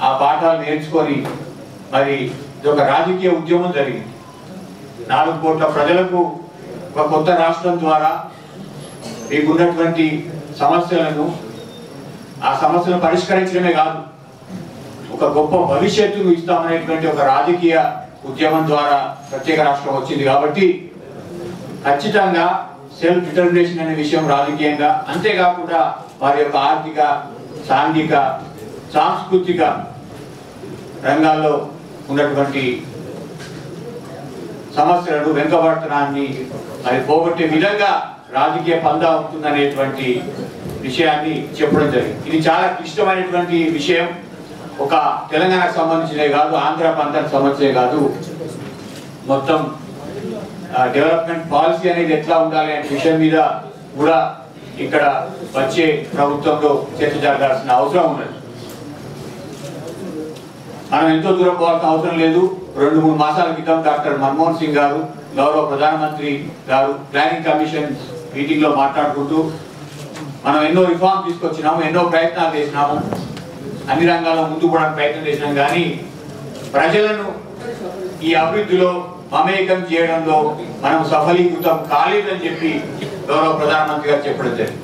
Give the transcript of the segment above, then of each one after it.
ఆ పాఠాలు నేర్చుకొని మరి ఇది ఒక రాజకీయ ఉద్యమం జరిగింది. 4 కోట్ల ప్రజలకు ఒక కొత్త రాష్ట్రం ద్వారా మీకున్నటువంటి సమస్యలను ఆ సమస్యలను పరిష్కరించడమే కాదు, ఒక గొప్ప భవిష్యత్తును ఇస్తామనేటువంటి ఒక రాజకీయ ఉద్యమం ద్వారా ప్రత్యేక రాష్ట్రం వచ్చింది. కాబట్టి ఖచ్చితంగా సెల్ఫ్ డిటర్మినేషన్ అనే విషయం రాజకీయంగా, అంతేకాకుండా వారి యొక్క ఆర్థిక, సాంఘిక, సాంస్కృతిక రంగాల్లో ఉన్నటువంటి సమస్యలను, వెనుకబడతనాన్ని అది పోగొట్టే విధంగా రాజకీయ పందా ఉంటుందనేటువంటి విషయాన్ని చెప్పడం జరిగింది. ఇది చాలా క్లిష్టమైనటువంటి విషయం. ఒక తెలంగాణకు సంబంధించినదే కాదు, ఆంధ్ర ప్రాంతానికి సంబంధించినదే కాదు, మొత్తం డెవలప్మెంట్ పాలసీ అనేది ఎట్లా ఉండాలి అనే విషయం మీద కూడా ఇక్కడ వచ్చే ప్రభుత్వంలో చర్చ జరగాల్సిన అవసరం ఉన్నది. మనం ఎంతో దూరం పోవాల్సిన అవసరం లేదు. 2-3 మాసాల క్రితం డాక్టర్ మన్మోహన్ సింగ్ గారు, గౌరవ ప్రధానమంత్రి గారు ప్లానింగ్ కమిషన్ మీటింగ్ లో మాట్లాడుకుంటూ మనం ఎన్నో రిఫార్మ్ తీసుకొచ్చినాము, ఎన్నో ప్రయత్నాలు చేసినాము, అన్ని రంగాల్లో ముందుకు పోవడానికి ప్రయత్నం చేసినాం, కానీ ప్రజలను ఈ అభివృద్ధిలో మమేకం చేయడంలో మనం సఫలీకృతం కాలేదని చెప్పి గౌరవ ప్రధానమంత్రి గారు చెప్పడం జరిగింది.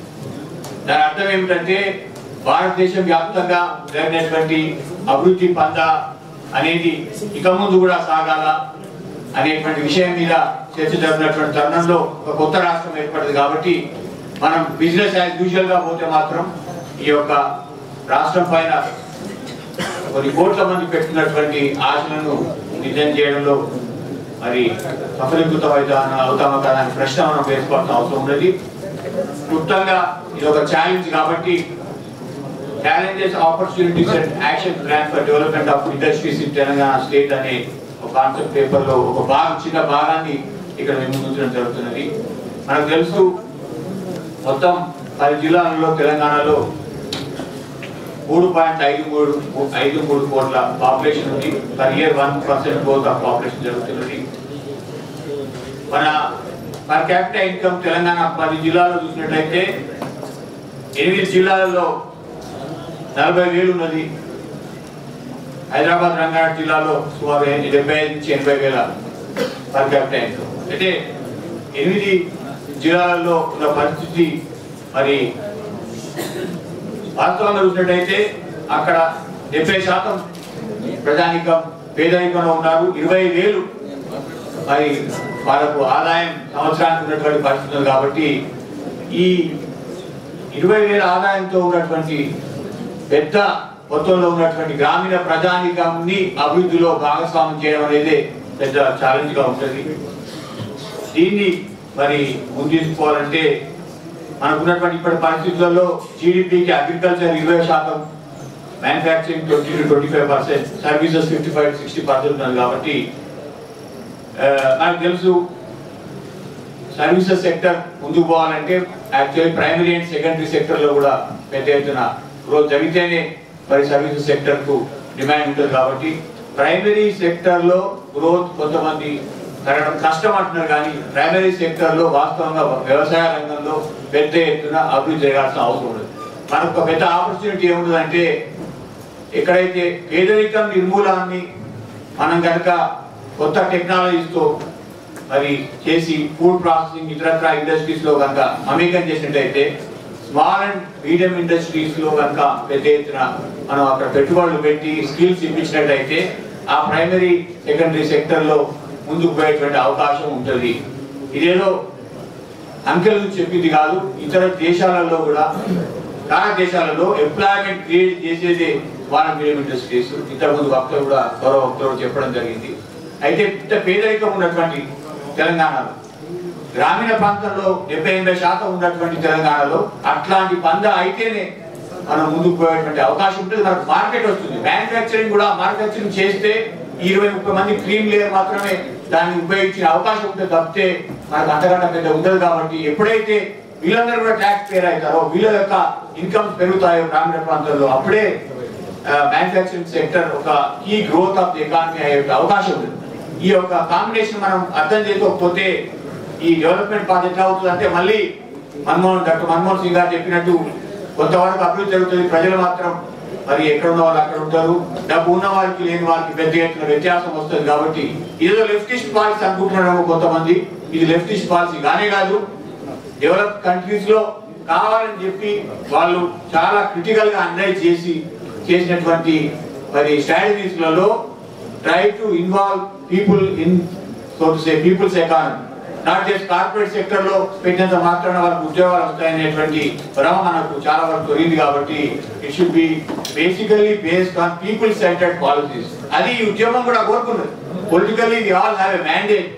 దాని అర్థం ఏమిటంటే భారతదేశం వ్యాప్తంగా జరిగినటువంటి అభివృద్ధి పందా అనేది ఇక ముందు కూడా సాగాల అనేటువంటి విషయం మీద చర్చ జరిగినటువంటి తరుణంలో ఒక కొత్త రాష్ట్రం ఏర్పడింది. కాబట్టి మనం బిజినెస్ యాజ్ యూజువల్ గా పోతే మాత్రం ఈ యొక్క రాష్ట్రం పైన కొన్ని కోట్ల మంది పెట్టుకున్నటువంటి ఆశలను నిజం చేయడంలో మరి సఫలీకృతం అవుతామా కదా అనే ప్రశ్న మనం వేసుకోవాల్సిన అవసరం ఉన్నది. క్లుప్తంగా ఇది ఒక ఛాలెంజ్ కాబట్టి challenges, opportunities and action plan for development of industries in Telangana state అనే ఒక కాన్సెప్ట్ పేపర్ లో ఒక చిన్న భాగాన్ని ఇక్కడ ముందుంచడం జరుగుతున్నది. మనకు తెలుసు మొత్తం 10 జిల్లాలలో తెలంగాణలో 3.53 కోట్ల పాపులేషన్ ఉంది. Per year 1% growth of population జరుగుతున్నది. మన పర్ క్యాపిటల్ ఇన్కమ్ తెలంగాణ 10 జిల్లాల్లో చూసినట్లయితే 8 జిల్లాలలో 40,000 ఉన్నది. హైదరాబాద్, రంగారెడ్డి జిల్లాలో సుమారు 75 నుంచి 80,000 పర్ క్యాపిటల్ ఇన్కమ్. అయితే 8 జిల్లాలలో ఉన్న పరిస్థితి మరి వాస్తవంగా చూసినట్టయితే అక్కడ 70% ప్రజానికం పేదరికంలో ఉన్నారు. 20,000 మరి వాళ్ళకు ఆదాయం సంవత్సరానికి ఉన్నటువంటి పరిస్థితులు. కాబట్టి ఈ 20,000 ఆదాయంతో ఉన్నటువంటి పెద్ద మొత్తంలో ఉన్నటువంటి గ్రామీణ ప్రజానికాన్ని అభివృద్ధిలో భాగస్వామ్యం చేయడం అనేది పెద్ద ఛాలెంజ్ గా ఉంటుంది. దీన్ని మరి ముందుకోవాలంటే మనకున్నటువంటి ఇప్పటి పరిస్థితులలో జీడిపికి అగ్రికల్చర్ 20%, మ్యానుఫ్యాక్చరింగ్ 20-25%, సర్వీసెస్ 55-60% ఉన్నది. కాబట్టి నాకు తెలుసు సర్వీసెస్ సెక్టర్ ముందుకు పోవాలంటే actually primary and secondary sector లో కూడా పెద్ద ఎత్తున గ్రోత్ జరిగితేనే మరి సర్వీసెస్ సెక్టర్ కు డిమాండ్ ఉంటుంది. కాబట్టి ప్రైమరీ సెక్టర్ లో గ్రోత్ కొంతమంది జరగడం కష్టం అంటున్నారు, కానీ ప్రైమరీ సెక్టర్ లో వాస్తవంగా వ్యవసాయ రంగంలో పెద్ద ఎత్తున అభివృద్ధి జరగాల్సిన అవసరం ఉంది. మనకు ఒక పెద్ద ఆపర్చునిటీ ఏముంటుందంటే ఎక్కడైతే పేదరికం నిర్మూలనాన్ని మనం కనుక కొత్త టెక్నాలజీస్తో మరి చేసి ఫుడ్ ప్రాసెసింగ్ ఇతరత్ర ఇండస్ట్రీస్ లో కనుక మమేకం చేసినట్టయితే స్మాల్ అండ్ మీడియం ఇండస్ట్రీస్ లో కనుక పెద్ద ఎత్తున మనం అక్కడ పెట్టుబడులు పెట్టి స్కిల్స్ ఇప్పించినట్టయితే ఆ ప్రైమరీ సెకండరీ సెక్టర్ లో ముందుకు పోయేటువంటి అవకాశం ఉంటుంది. ఇదేదో అంకెలు చెప్పింది కాదు. ఇతర దేశాలలో కూడా చాలా దేశాలలో ఎంప్లాయ్మెంట్ క్రియేట్ చేసేదే స్మాల్ అండ్ మీడియం ఇండస్ట్రీస్. ఇంతకుముందు వక్తలు కూడా గౌరవ వక్తలు చెప్పడం జరిగింది. అయితే ఇంత పేదరికం ఉన్నటువంటి తెలంగాణలో, గ్రామీణ ప్రాంతంలో 70-80% ఉన్నటువంటి తెలంగాణలో అట్లాంటి పందా అయితేనే మనం ముందుకు పోయేటువంటి అవకాశం ఉంటుంది. మనకు మార్కెట్ వస్తుంది. మ్యానుఫ్యాక్చరింగ్ కూడా మ్యానుఫ్యాక్చరింగ్ చేస్తే 20-30 మంది క్రీమ్ లేయర్ మాత్రమే దాన్ని ఉపయోగించిన అవకాశం ఉంటుంది తప్పితే మనకు అంతకంటే పెద్ద ఉండదు. కాబట్టి ఎప్పుడైతే వీళ్ళందరూ కూడా ట్యాక్స్ పేర్ అవుతారో, వీళ్ళ యొక్క ఇన్కమ్స్ పెరుగుతాయో గ్రామీణ ప్రాంతాల్లో, అప్పుడే మ్యానుఫ్యాక్చరింగ్ సెక్టర్ ఒక key growth of the economy అయ్యే అవకాశం ఉంటుంది. ఈ యొక్క కాంబినేషన్ మనం అర్థం చేసుకోకపోతే ఈ డెవలప్మెంట్ పాత్ ఎట్లా అవుతుంది అంటే మళ్ళీ డాక్టర్ మన్మోహన్ సింగ్ గారు చెప్పినట్టు కొంతవరకు అభివృద్ధి జరుగుతుంది, ప్రజలు మాత్రం మరి ఎక్కడ ఉన్న వాళ్ళు అక్కడ ఉంటారు, డబ్బు ఉన్న వారికి లేని వారికి పెద్ద ఎత్తున వ్యత్యాసం వస్తుంది. కాబట్టి ఏదో లెఫ్టిస్ట్ పాలసీ అనుకుంటున్నారేమో కొంతమంది, ఇది లెఫ్టిస్ట్ పాలసీ కానే కాదు. డెవలప్ కంట్రీస్ లో కావాలని చెప్పి వాళ్ళు చాలా క్రిటికల్ గా అనలైజ్ చేసినటువంటి మరి స్ట్రాటజీస్లలో try to involve people in so to say people's economy, not just corporate sector లో పెట్టినంత మాత్రాన వాళ్ళకి ఉద్యోగాలు వస్తాయనేటువంటి భ్రమ మనకు చాలా వరకు దొరికింది. కాబట్టి it should be basically based on people centred policies. అది ఈ ఉద్యమం కూడా కోరుకున్నది. Politically we all have a mandate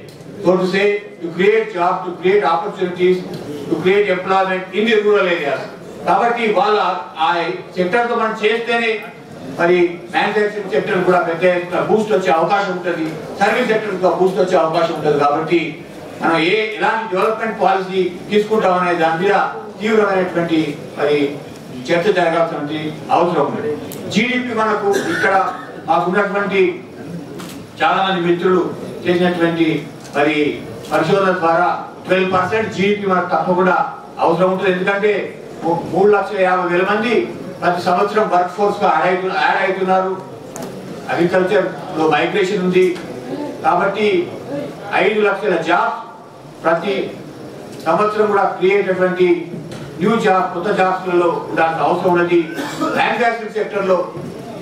so to say to create jobs, to create opportunities, to create employment in the rural areas. కాబట్టి వాళ్ళ ఆ sector తో మనం చేస్తేనే మరి మ్యానుఫ్యాక్చరింగ్ సెక్టర్ కూడా పెద్ద బూస్ట్ వచ్చే అవకాశం ఉంటుంది, సర్వీస్ సెక్టర్ కూడా బూస్ట్ వచ్చే అవకాశం ఉంటుంది. కాబట్టి మనం ఎలాంటి డెవలప్మెంట్ పాలసీ తీసుకుంటాం అనే దాని మీద తీవ్రమైనటువంటి మరి చర్చ జరగాల్సిన అవసరం ఉంది. జీడిపి మనకు ఇక్కడ మాకున్నటువంటి చాలా మంది మిత్రులు చేసినటువంటి మరి పరిశోధన ద్వారా 12% జీడిపి మనకు తప్పకుండా అవసరం ఉంటుంది. ఎందుకంటే 3,50,000 మంది ప్రతి సంవత్సరం వర్క్ ఫోర్స్ గా యాడ్ అవుతున్నారు. అగ్రికల్చర్ లో మైగ్రేషన్ ఉంది. కాబట్టి 5 లక్షల జాబ్స్ ప్రతి సంవత్సరం కూడా క్రియేట్ అటువంటి న్యూ జాబ్ కొత్త జాబ్స్ లలో ఉండాల్సిన అవసరం ఉన్నది. మ్యానుఫ్యాక్చరింగ్ సెక్టర్ లో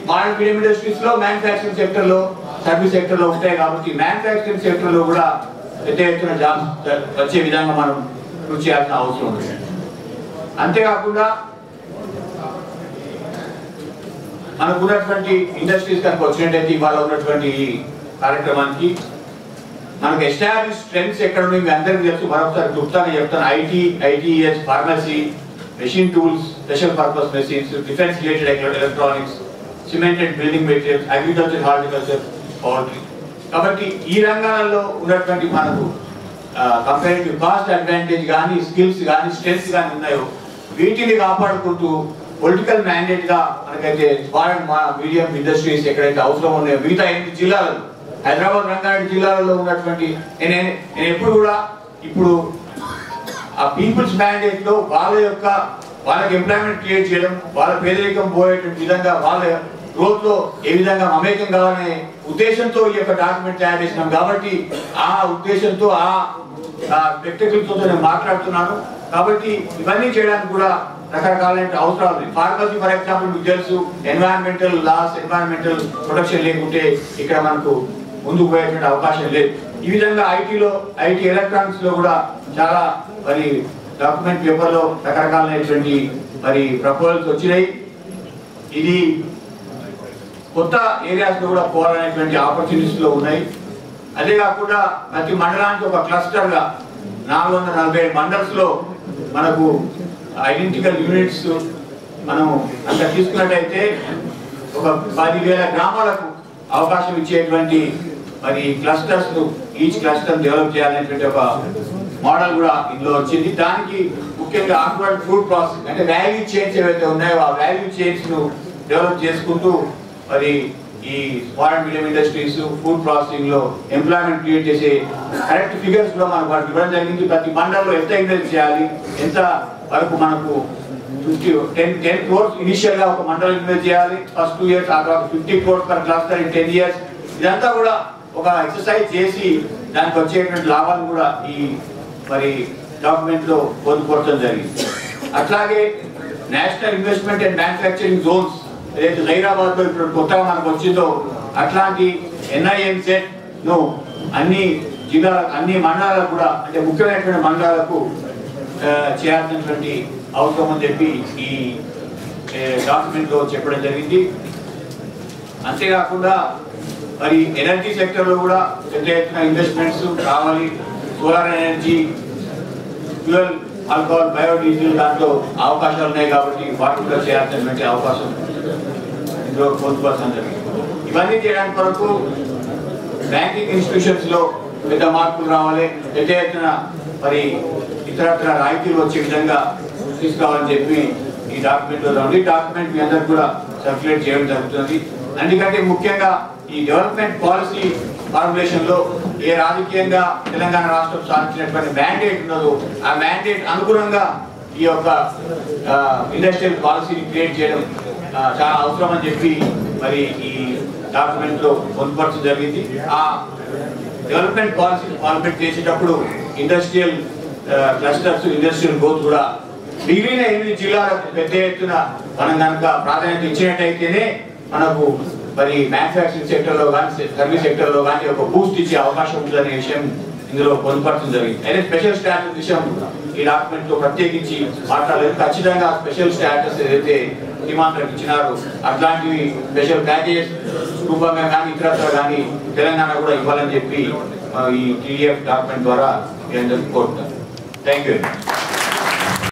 స్మాల్ మీడియం ఇండస్ట్రీస్ లో మ్యానుఫ్యాక్చరింగ్ సెక్టర్ లో సర్వీస్ సెక్టర్ లో ఉంటాయి. కాబట్టి మ్యానుఫ్యాక్చరింగ్ సెక్టర్ లో కూడా పెద్ద ఎత్తున జాబ్స్ వచ్చే విధంగా మనం కృషి చేయాల్సిన అవసరం ఉంది. అంతేకాకుండా మనకు ఉన్నటువంటి ఇండస్ట్రీస్ కనుక వచ్చినట్టయితే ఇవాళ ఉన్నటువంటి కార్యక్రమానికి మనకు ఎస్టాబ్లిష్ స్ట్రెంగ్స్ ఎక్కడ ఉన్నాయి మీ అందరికీ తెలుసు. మరొకసారి క్లుప్తంగా చెప్తాను. ITS, pharmacy, machine tools, special purpose machines, defence related electronics, cement and building materials, agriculture, horticulture, poultry. కాబట్టి ఈ రంగాలలో ఉన్నటువంటి మనకు కంపారిటివ్ కాస్ట్ అడ్వాంటేజ్ కానీ స్కిల్స్ కానీ స్ట్రెంగ్స్ కానీ ఉన్నాయో వీటిని కాపాడుకుంటూ పొలిటికల్ మ్యాండేట్ గా మనకైతే స్మాల్ అండ్ మీడియం ఇండస్ట్రీస్ ఎక్కడైతే అవసరం ఉన్నాయో మిగతా 8 జిల్లాలలో హైదరాబాద్ రంగారెడ్డి జిల్లాలలో ఉన్నటువంటి నేను ఎప్పుడు కూడా ఇప్పుడు ఆ పీపుల్స్ మ్యాండేట్ లో వాళ్ళకి ఎంప్లాయ్మెంట్ క్రియేట్ చేయడం, వాళ్ళ పేదరికం పోయేటువంటి విధంగా వాళ్ళ గ్రోత్ లో ఏ విధంగా మమేకం కావాలనే ఉద్దేశంతో ఈ యొక్క డాక్యుమెంట్ తయారు చేసినాం. కాబట్టి ఆ ఉద్దేశంతో ఆ స్పెక్టికల్స్ తో నేను మాట్లాడుతున్నాను. కాబట్టి ఇవన్నీ చేయడానికి కూడా రకరకాలైన అవసరాలు ఉన్నాయి. ఫార్మసీ ఫర్ ఎగ్జాంపుల్ మీకు తెలుసు, ఎన్వైరన్మెంటల్ లాస్, ఎన్వైరన్మెంటల్ ప్రొటెక్షన్ లేకుంటే ఇక్కడ మనకు ముందుకు పోయేటువంటి అవకాశం లేదు. ఈ విధంగా ఐటీ ఎలక్ట్రానిక్స్ లో కూడా చాలా మరి డాక్యుమెంట్ పేపర్ లో రకరకాలైనటువంటి మరి ప్రపోజల్స్ వచ్చినాయి. ఇది కొత్త ఏరియాస్ లో కూడా పోవాలనేటువంటి ఆపర్చునిటీస్ లో ఉన్నాయి. అదే కాకుండా ప్రతి మండలానికి ఒక క్లస్టర్ గా 447 మండల్స్ లో మనకు ఐడెంటికల్ యూనిట్స్ మనం అంత తీసుకున్నట్టయితే ఒక 10,000 గ్రామాలకు అవకాశం ఇచ్చేటువంటి మరి క్లస్టర్స్ ఈచ్ క్లస్టర్ డెవలప్ చేయాలనేటువంటి ఒక మోడల్ కూడా ఇందులో వచ్చింది. దానికి ముఖ్యంగా ఆక్వర్డ్ ఫుడ్ ప్రాసెసింగ్ అంటే వాల్యూ చైన్స్ ఏవైతే ఉన్నాయో ఆ వాల్యూ చైన్స్ ను డెవలప్ చేసుకుంటూ మరి ఈ small and medium industries food processing లో ఎంప్లాయ్మెంట్ క్రియేట్ చేసే కరెక్ట్ ఫిగర్స్ కూడా మనకు వాటికి ఇవ్వడం జరిగింది. ప్రతి మండలంలో ఎంత ఇన్వెస్ట్ చేయాలి, ఎంత వరకు మనకు 10 crores ఇనిషియల్ గా ఒక మండలం ఇన్వెస్ట్ చేయాలి ఫస్ట్ 2 years, ఆ తర్వాత 50 crores per cluster in 10 years. ఇదంతా కూడా ఒక ఎక్సర్సైజ్ చేసి దానికి వచ్చేటువంటి లాభాలను కూడా ఈ మరి డాక్యుమెంట్ లో పొందుపరచడం జరిగింది. అట్లాగే national investment and manufacturing Jones ఏదైతే హైదరాబాద్ లో ఇప్పుడు కొత్తగా మనకు వచ్చిందో అట్లాంటి NIMZ ను అన్ని జిల్లాలకు అన్ని మండలాలకు కూడా అంటే ముఖ్యమైనటువంటి మండలాలకు చేయాల్సినటువంటి అవసరం అని చెప్పి ఈ డాక్యుమెంట్ లో చెప్పడం జరిగింది. అంతేకాకుండా మరి ఎనర్జీ సెక్టర్ లో కూడా పెద్ద ఎత్తున ఇన్వెస్ట్మెంట్స్ కావాలి. Solar energy, fuel, alcohol, biodiesel దాంట్లో అవకాశాలు ఉన్నాయి. కాబట్టి వాటి కూడా చేయాల్సినటువంటి అవకాశం ఇందులో పొందుపరచడం జరిగింది. ఇవన్నీ చేయడానికి కొరకు బ్యాంకింగ్ ఇన్స్టిట్యూషన్స్ లో పెద్ద మార్పులు రావాలి, పెద్ద ఎత్తున మరి ఇతరత్ర రాయితీలు వచ్చే విధంగా తీసుకురావాలని చెప్పి ఈ డాక్యుమెంట్ లో ఉంది. డాక్యుమెంట్ మీ అందరికి కూడా సర్క్యులేట్ చేయడం జరుగుతుంది. ఎందుకంటే ముఖ్యంగా ఈ డెవలప్మెంట్ పాలసీ ఫార్ములేషన్ లో ఏ రాజకీయంగా తెలంగాణ రాష్ట్రం సాధించినటువంటి మ్యాండేట్ ఉన్నదో ఆ మ్యాండేట్ అనుగుణంగా ఈ యొక్క ఇండస్ట్రియల్ పాలసీని క్రియేట్ చేయడం చాలా అవసరం అని చెప్పి మరి ఈ డాక్యుమెంట్ లో పొందుపరచడం జరిగింది. ఆ డెవలప్మెంట్ పాలసీ ఫార్మేట్ చేసేటప్పుడు ఇండస్ట్రియల్ క్లస్టర్స్, ఇండస్ట్రియల్ గ్రోత్ కూడా మిగిలిన 8 జిల్లాలకు పెద్ద ఎత్తున మనం కనుక ప్రాధాన్యత ఇచ్చినట్టయితేనే మనకు మరి మ్యానుఫ్యాక్చరింగ్ సెక్టర్ లో కానీ సర్వీస్ సెక్టర్ లో కానీ ఒక బూస్ట్ ఇచ్చే అవకాశం ఉందనే విషయం ఇందులో పొందుపరచడం జరిగింది. అయితే స్పెషల్ స్టాటస్ విషయం ఈ డాక్యుమెంట్ లో ప్రత్యేకించి మాట్లాడలేదు. ఖచ్చితంగా స్పెషల్ స్టాటస్ ఏదైతే సీమాంధ్రకు ఇచ్చినారో అట్లాంటివి స్పెషల్ ప్యాకేజెస్ రూపంగా కానీ ఇతరత్ర కానీ తెలంగాణ కూడా ఇవ్వాలని చెప్పి ఈ TDF డాక్యుమెంట్ ద్వారా కోరుతాను. Thank you.